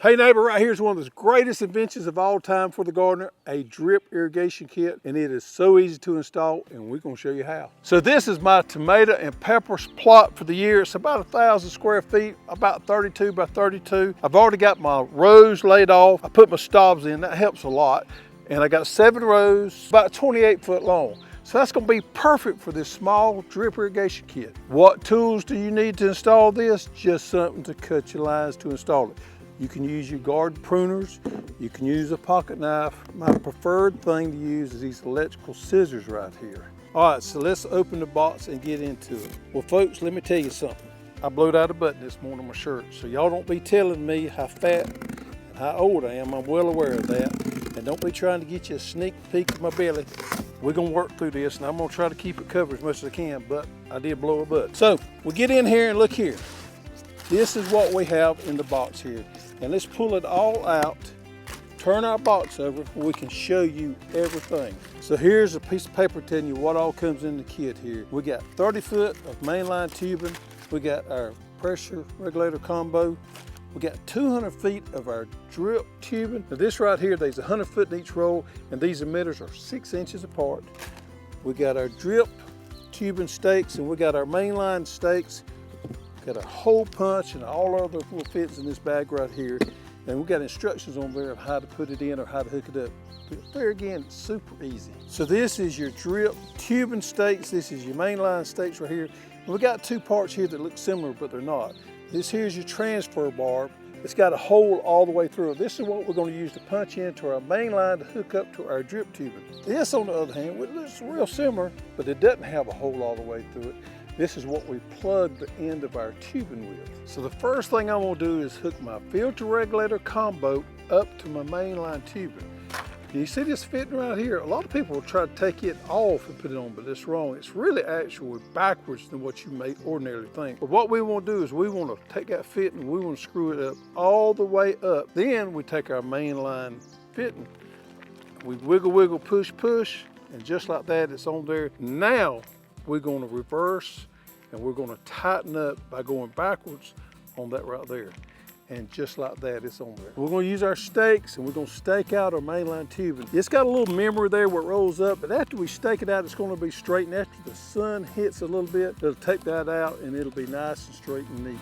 Hey neighbor, right here is one of the greatest inventions of all time for the gardener, a drip irrigation kit, and it is so easy to install, and we're going to show you how. So this is my tomato and peppers plot for the year. It's about 1,000 square feet, about 32 by 32. I've already got my rows laid off. I put my stalks in, that helps a lot. And I got 7 rows, about 28 foot long. So that's going to be perfect for this small drip irrigation kit. What tools do you need to install this? Just something to cut your lines to install it. You can use your garden pruners, you can use a pocket knife. My preferred thing to use is these electrical scissors right here. All right, so let's open the box and get into it. Well folks, let me tell you something. I blowed out a button this morning on my shirt, so y'all don't be telling me how fat and how old I am. I'm well aware of that. And don't be trying to get you a sneak peek of my belly. We're gonna work through this, and I'm gonna try to keep it covered as much as I can, but I did blow a button. So we get in here and look here. This is what we have in the box here. And let's pull it all out, turn our box over, and we can show you everything. So here's a piece of paper telling you what all comes in the kit here. We got 30 foot of mainline tubing. We got our pressure regulator combo. We got 200 feet of our drip tubing. Now this right here, there's 100 foot in each roll, and these emitters are 6 inches apart. We got our drip tubing stakes, and we got our mainline stakes. Got a hole punch and all other little fits in this bag right here. And we got instructions on there of how to put it in or how to hook it up. There again, super easy. So this is your drip tubing stakes. This is your mainline stakes right here. And we got 2 parts here that look similar, but they're not. This here's your transfer barb. It's got a hole all the way through. This is what we're going to use to punch into our main line to hook up to our drip tubing. This, on the other hand, it looks real similar, but it doesn't have a hole all the way through it. This is what we plug the end of our tubing with. So the first thing I'm gonna do is hook my filter regulator combo up to my mainline tubing. You see this fitting right here? A lot of people will try to take it off and put it on, but it's wrong. It's really actually backwards than what you may ordinarily think. But what we want to do is we want to take that fitting and we want to screw it up all the way up. Then we take our mainline fitting, we wiggle, wiggle, push, push, and just like that, it's on there. Now, we're going to reverse and we're going to tighten up by going backwards on that right there. And just like that, it's on there. We're going to use our stakes and we're going to stake out our mainline tubing. It's got a little memory there where it rolls up, but after we stake it out, it's going to be straight. And after the sun hits a little bit, it'll take that out and it'll be nice and straight and neat.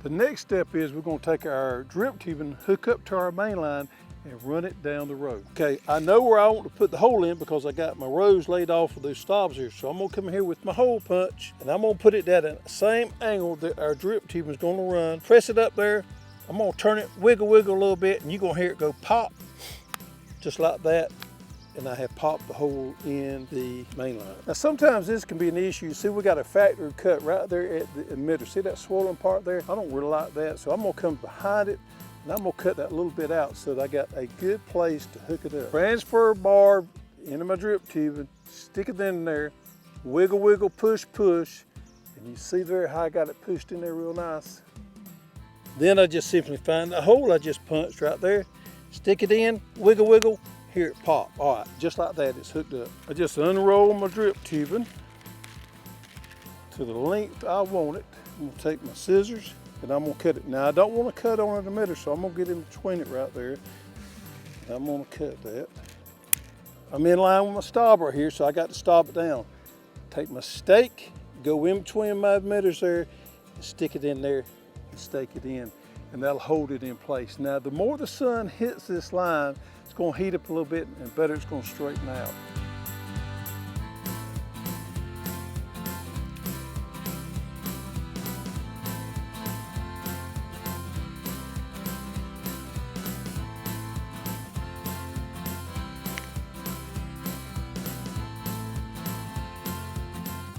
The next step is we're going to take our drip tubing, hook up to our main line, and run it down the road. Okay, I know where I want to put the hole in because I got my rows laid off with those stobs here. So I'm going to come here with my hole punch, and I'm going to put it at the same angle that our drip tubing is going to run. Press it up there. I'm going to turn it, wiggle, wiggle a little bit, and you're going to hear it go pop, just like that. And I have popped the hole in the main line. Now sometimes this can be an issue. See, we got a factory cut right there at the emitter. See that swollen part there? I don't really like that, so I'm gonna come behind it and I'm gonna cut that little bit out so that I got a good place to hook it up. Transfer barb into my drip tubing, stick it in there, wiggle, wiggle, push, push, and you see there how I got it pushed in there real nice. Then I just simply find the hole I just punched right there, stick it in, wiggle, wiggle, hear it pop. All right, just like that, it's hooked up. I just unroll my drip tubing to the length I want it. I'm gonna take my scissors and I'm gonna cut it. Now I don't wanna cut on an emitter, so I'm gonna get in between it right there. I'm gonna cut that. I'm in line with my stob right here, so I got to stop it down. Take my stake, go in between my emitters there, and stick it in there and stake it in, and that'll hold it in place. Now the more the sun hits this line, it's going to heat up a little bit and better it's going to straighten out.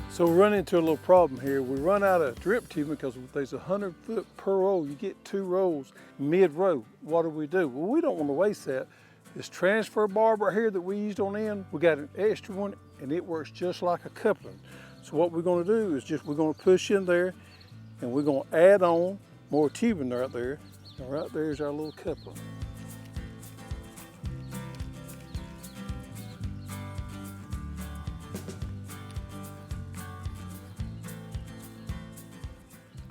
So we run into a little problem here. We run out of drip tubing because there's 100 foot per row. You get 2 rows mid-row. What do? Well, we don't want to waste that. This transfer barb right here that we used on end, we got an extra one and it works just like a coupling. So what we're going to do is we're going to push in there and we're going to add on more tubing right there. And right there's our little coupling.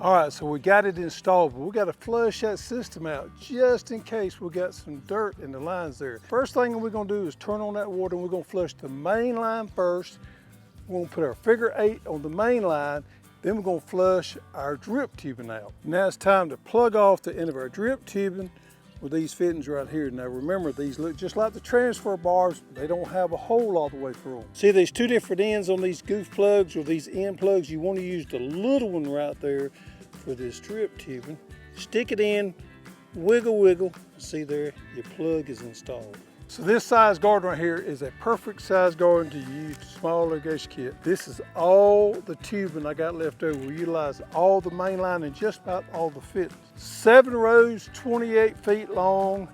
All right, so we got it installed, but we got to flush that system out just in case we got some dirt in the lines there. First thing we're gonna do is turn on that water and we're gonna flush the main line first. We're gonna put our figure 8 on the main line, then we're gonna flush our drip tubing out. Now it's time to plug off the end of our drip tubing with these fittings right here. Now remember, these look just like the transfer bars. They don't have a hole all the way through them. See these two different ends on these goof plugs or these end plugs? You want to use the little one right there for this drip tubing. Stick it in, wiggle, wiggle. See there, your plug is installed. So this size garden right here is a perfect size garden to use the small irrigation kit. This is all the tubing I got left over. We utilize all the main line and just about all the fittings. 7 rows, 28 feet long,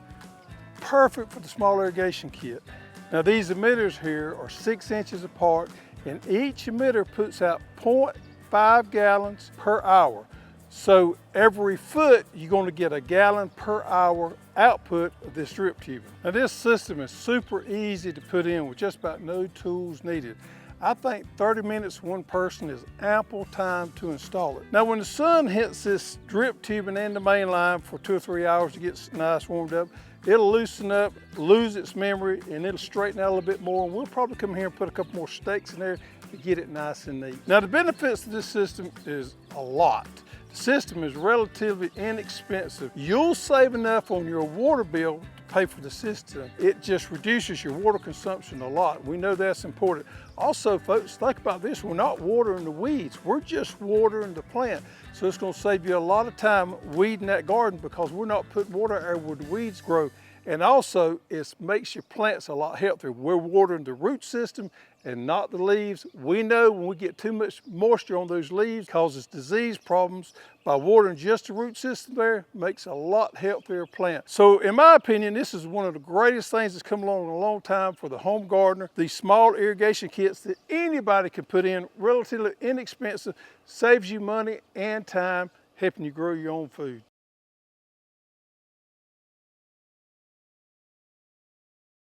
perfect for the small irrigation kit. Now these emitters here are 6 inches apart and each emitter puts out 0.5 gallons per hour. So every foot, you're going to get a gallon per hour output of this drip tubing. Now this system is super easy to put in with just about no tools needed. I think 30 minutes one person is ample time to install it. Now when the sun hits this drip tubing and the main line for 2 or 3 hours to get nice warmed up, it'll loosen up, lose its memory, and it'll straighten out a little bit more. And we'll probably come here and put a couple more stakes in there to get it nice and neat. Now the benefits of this system is a lot. The system is relatively inexpensive. You'll save enough on your water bill to pay for the system. It just reduces your water consumption a lot. We know that's important. Also, folks, think about this. We're not watering the weeds. We're just watering the plant. So it's going to save you a lot of time weeding that garden because we're not putting water there where the weeds grow. And also, it makes your plants a lot healthier. We're watering the root system and not the leaves. We know when we get too much moisture on those leaves, it causes disease problems. By watering just the root system there, makes a lot healthier plant. So in my opinion, this is one of the greatest things that's come along in a long time for the home gardener. These small irrigation kits that anybody can put in, relatively inexpensive, saves you money and time, helping you grow your own food.